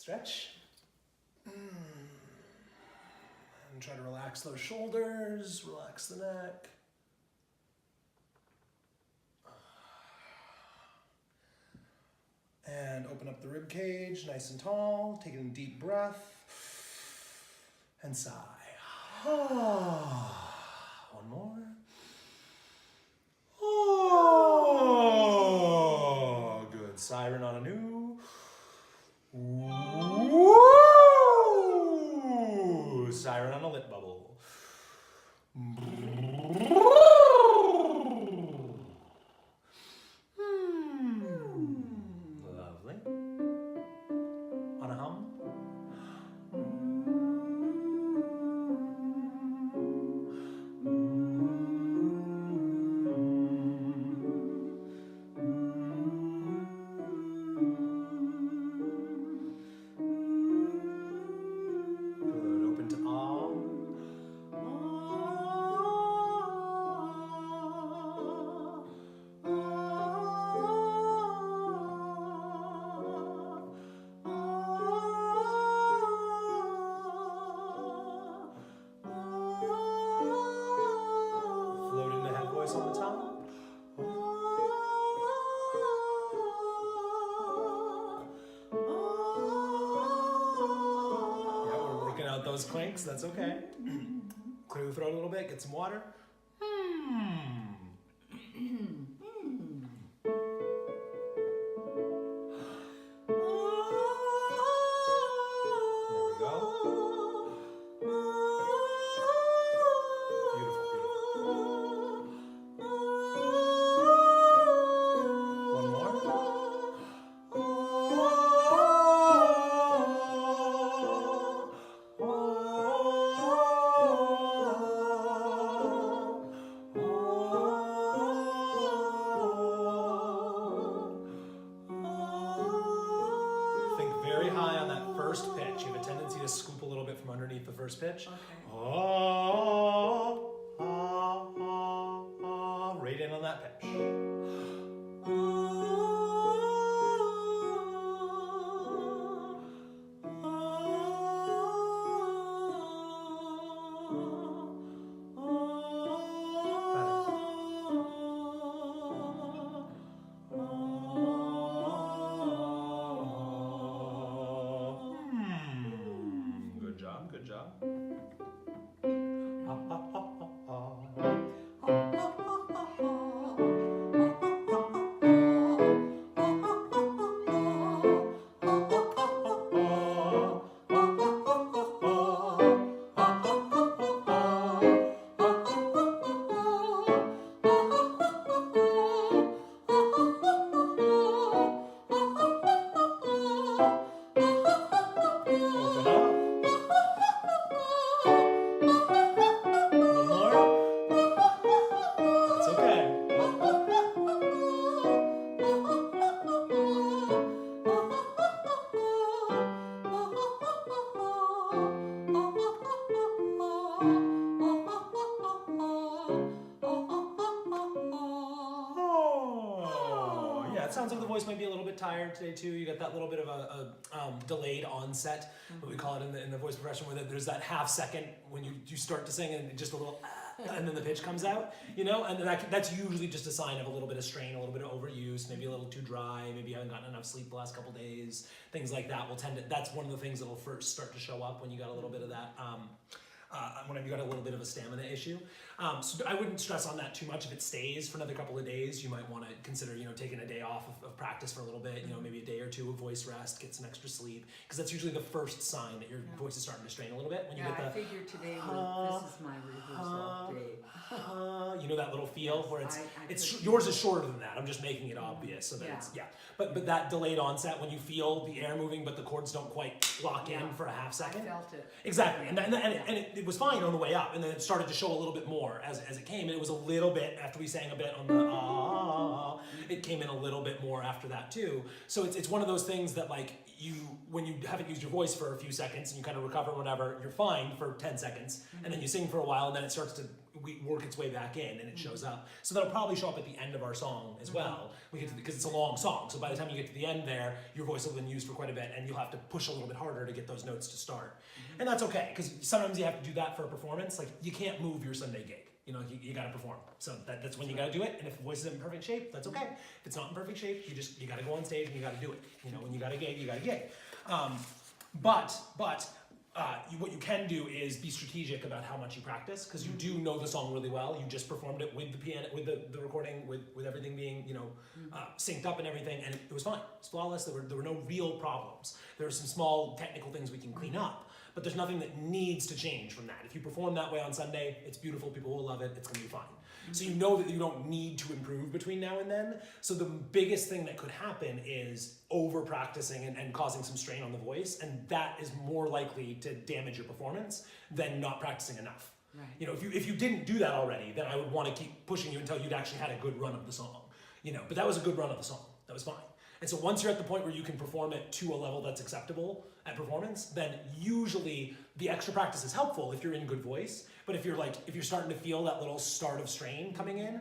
Stretch. And try to relax those shoulders, relax the neck. And open up the rib cage, nice and tall. Take a deep breath. And sigh. One more. Oh, good. Siren on a new. Woo! Siren on a lip bubble. Lovely. On a hum. On the top. Yeah, we're working out those clinks, that's okay. Clear the throat a little bit, get some water. Pitch. You have a tendency to scoop a little bit from underneath the first pitch. Okay. Right in on that pitch. Good job. It sounds like the voice might be a little bit tired today too. You got that little bit of a delayed onset, what we call it in the voice progression, where there's that half second when you start to sing and just a little, and then the pitch comes out, you know, and that's usually just a sign of a little bit of strain, a little bit of overuse, maybe a little too dry, maybe you haven't gotten enough sleep the last couple days, things like that will tend to. That's one of the things that will first start to show up when you got a little bit of that. Whenever you got a little bit of a stamina issue. So I wouldn't stress on that too much. If it stays for another couple of days, you might want to consider, taking a day off of practice for a little bit, maybe a day or two of voice rest, get some extra sleep, because that's usually the first sign that your voice is starting to strain a little bit. When you get the, I figured today this is my rehearsal day. That little feel where yours is shorter than that. I'm just making it obvious so that But that delayed onset when you feel the air moving, but the chords don't quite lock in for a half second. I felt it. Exactly, and it was fine on the way up, and then it started to show a little bit more as it came, and it was a little bit, after we sang a bit on the it came in a little bit more after that too. So it's one of those things that when you haven't used your voice for a few seconds and you kind of recover whatever, you're fine for 10 seconds, and then you sing for a while, and then it starts to we work its way back in and it shows up. So that'll probably show up at the end of our song as well. We get to, because it's a long song. So by the time you get to the end there, your voice will have been used for quite a bit and you'll have to push a little bit harder to get those notes to start. And that's okay, because sometimes you have to do that for a performance. Like you can't move your Sunday gig. You know, you got to perform. So that's when you got to do it. And if the voice is in perfect shape, that's okay. If it's not in perfect shape, you got to go on stage and you got to do it. You know, when you got a gig, you got a gig. But what you can do is be strategic about how much you practice, because you do know the song really well. You just performed it with the piano, with the recording, with everything being, you know, synced up and everything, and it was fine. It was flawless. There were no real problems. There are some small technical things we can clean up, but there's nothing that needs to change from that. If you perform that way on Sunday, it's beautiful. People will love it. It's going to be fine. So you know that you don't need to improve between now and then. So the biggest thing that could happen is over practicing and causing some strain on the voice, and that is more likely to damage your performance than not practicing enough. Right. You know, if you didn't do that already, then I would want to keep pushing you until you'd actually had a good run of the song. You know, but that was a good run of the song. That was fine. And so once you're at the point where you can perform it to a level that's acceptable at performance, then usually the extra practice is helpful if you're in good voice. But if you're starting to feel that little start of strain coming in,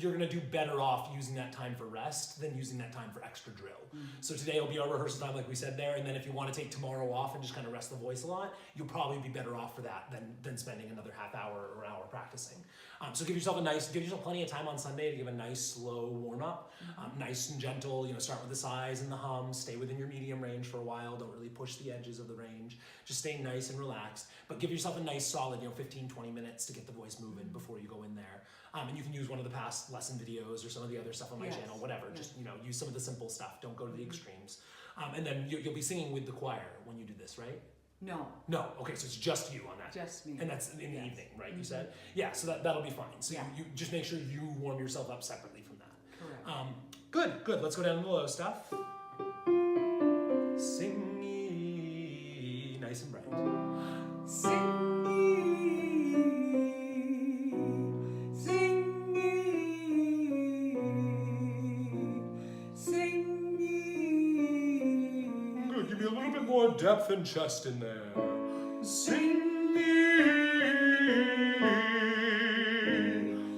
you're gonna do better off using that time for rest than using that time for extra drill. So today will be our rehearsal time, like we said there, and then if you want to take tomorrow off and just kind of rest the voice a lot, you'll probably be better off for that than spending another half hour or hour practicing. So give yourself plenty of time on Sunday to give a nice slow warm up, nice and gentle. You know, start with the sighs and the hums. Stay within your medium range for a while. Don't really push the edges of the range. Just stay nice and relaxed. But give yourself a nice solid, 15, 20 minutes to get the voice moving before you go in there. And you can use one of the past lesson videos or some of the other stuff on my channel, whatever. Yes. Just use some of the simple stuff. Don't go to the extremes. And then you'll be singing with the choir when you do this, right? No. No. Okay, so it's just you on that. Just me. And that's in the evening, right? You said? Yeah, so that'll be fine. So you just make sure you warm yourself up separately from that. Correct. Good. Let's go down to the low stuff. Sing nice and bright. Sing. More depth and chest in there. Sing me,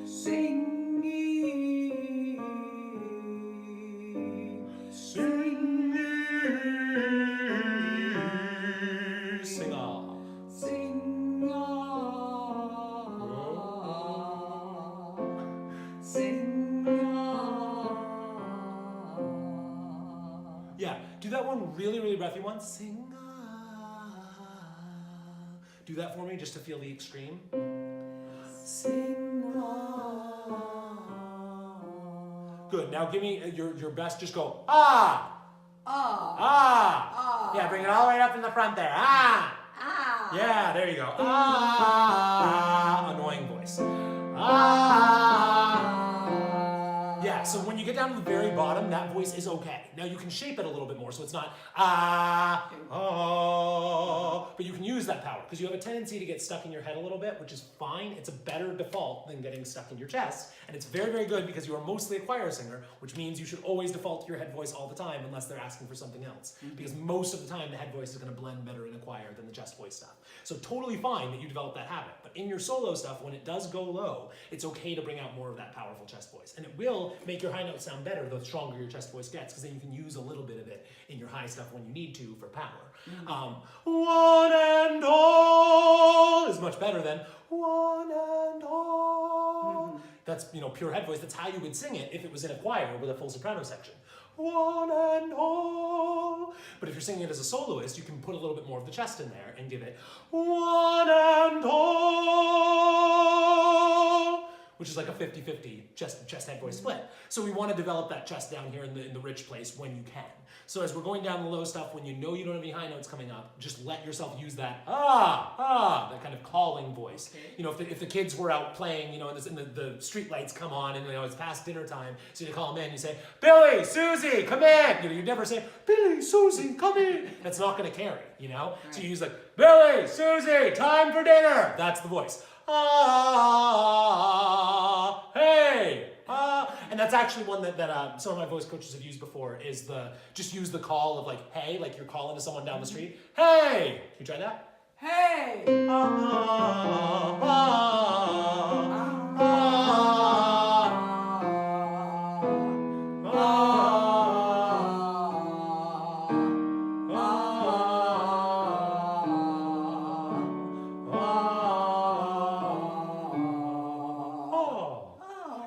sing me, sing me, sing ah, sing ah, sing ah. Yeah, do that one really, really breathy one. Sing ah. Do that for me just to feel the extreme. Sing ah. Good. Now give me your best. Just go ah. Ah. Ah. Ah. Yeah, bring it all the way up in the front there. Ah. Ah. Yeah, there you go. Ah. Annoying voice. Ah. Yeah, so when you get down to the very bottom, that voice is okay. Now you can shape it a little bit more, so it's not but you can use that power, because you have a tendency to get stuck in your head a little bit, which is fine. It's a better default than getting stuck in your chest, and it's very, very good because you are mostly a choir singer, which means you should always default to your head voice all the time unless they're asking for something else, because most of the time the head voice is going to blend better in a choir than the chest voice stuff. So totally fine that you develop that habit, but in your solo stuff, when it does go low, it's okay to bring out more of that powerful chest voice, and it will make your high notes sound better the stronger your chest voice gets, because then you can use a little bit of it in your high stuff when you need to for power. One and all is much better than one and all. That's pure head voice. That's how you would sing it if it was in a choir with a full soprano section. One and all. But if you're singing it as a soloist, you can put a little bit more of the chest in there and give it one and all, which is like a 50-50 chest head voice split. So we want to develop that chest down here in the rich place when you can. So as we're going down the low stuff, when you know you don't have any high notes coming up, just let yourself use that that kind of calling voice. Okay. If the kids were out playing, and the street lights come on and it's past dinner time, so you call them in, you say, Billy, Susie, come in. You'd never say, Billy, Susie, come in. That's not going to carry, Right. So you use like, Billy, Susie, time for dinner. That's the voice. Hey. And that's actually one that some of my voice coaches have used before, is just use the call of like, hey, like you're calling to someone down the street. Hey, can you try that? Hey.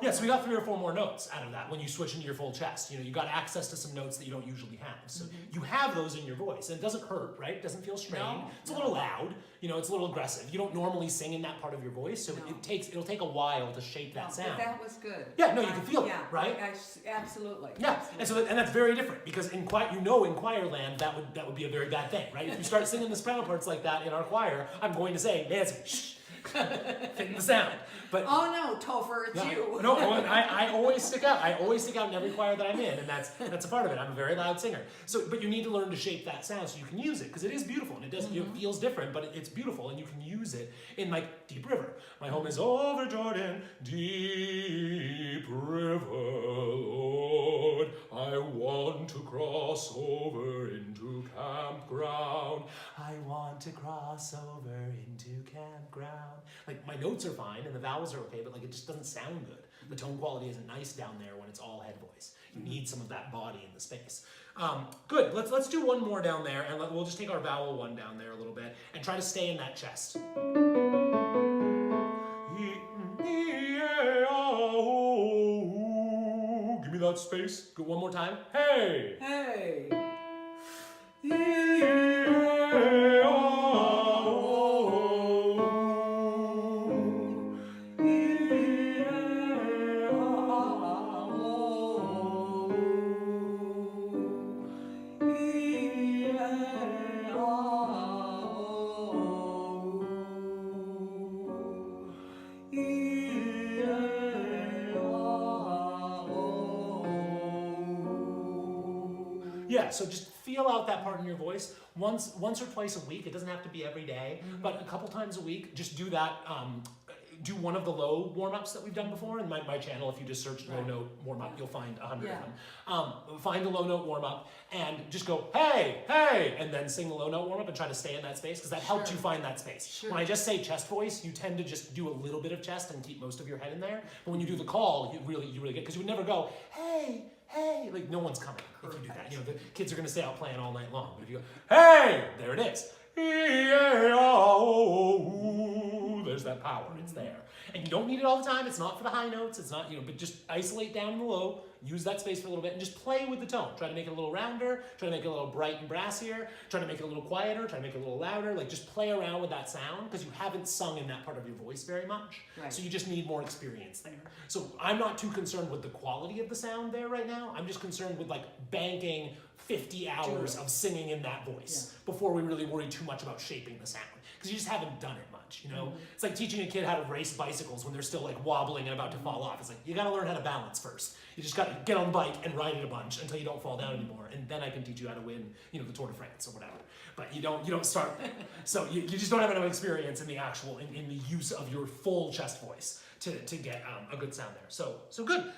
Yeah, so we got 3 or 4 more notes out of that when you switch into your full chest. You know, you got access to some notes that you don't usually have. So you have those in your voice, and it doesn't hurt, right? It doesn't feel strained. No, It's a little loud. You know, it's a little aggressive. You don't normally sing in that part of your voice, so No. it'll take a while to shape that But sound. that was good. Yeah, no, you can feel it, Yeah, right? Absolutely. Yeah, and so and that's very different because in choir, in choir land, that would be a very bad thing, right? If you start singing the soprano parts like that in our choir, I'm going to say, Nancy, shh, fit the sound. But Oh no, Topher, it's you. no, I always stick out. I always stick out in every choir that I'm in, and that's a part of it. I'm a very loud singer. So, but you need to learn to shape that sound so you can use it because it is beautiful and it does. It feels different, but it's beautiful, and you can use it in like Deep River. My home is over Jordan, deep river, Lord. I want to cross over into campground. I want to cross over into campground. Like my notes are fine and the vowels are okay, but like it just doesn't sound good. The tone quality isn't nice down there when it's all head voice. You need some of that body in the space. Good. Let's do one more down there, and we'll just take our vowel one down there a little bit and try to stay in that chest. Give me that space. Go one more time. Hey. Hey. Yeah, so just feel out that part in your voice once or twice a week. It doesn't have to be every day, but a couple times a week. Just do that. Do one of the low warm-ups that we've done before. In my channel, if you just search low note warm-up, you'll find 100 of them. Find the low note warm-up and just go, hey, hey, and then sing the low note warm-up and try to stay in that space because that helps you find that space. Sure. When I just say chest voice, you tend to just do a little bit of chest and keep most of your head in there. But when you do the call, you really get, because you would never go, hey, hey, like no one's coming if you do that. You know, the kids are gonna stay out playing all night long. But if you go, hey, there it is. There's that power, it's there. And you don't need it all the time, it's not for the high notes, it's not, you know, but just isolate down in the low, use that space for a little bit, and just play with the tone. Try to make it a little rounder, try to make it a little bright and brassier, try to make it a little quieter, try to make it a little louder, like just play around with that sound, because you haven't sung in that part of your voice very much, so you just need more experience there. So I'm not too concerned with the quality of the sound there right now, I'm just concerned with like banking 50 hours of singing in that voice before we really worry too much about shaping the sound, because you just haven't done it much, you know? It's like teaching a kid how to race bicycles when they're still like wobbling and about to fall off. It's like, you gotta learn how to balance first. You just gotta get on the bike and ride it a bunch until you don't fall down anymore, and then I can teach you how to win, you know, the Tour de France or whatever. But you don't start there. So you just don't have enough experience in the actual, in the use of your full chest voice to get a good sound there. So good.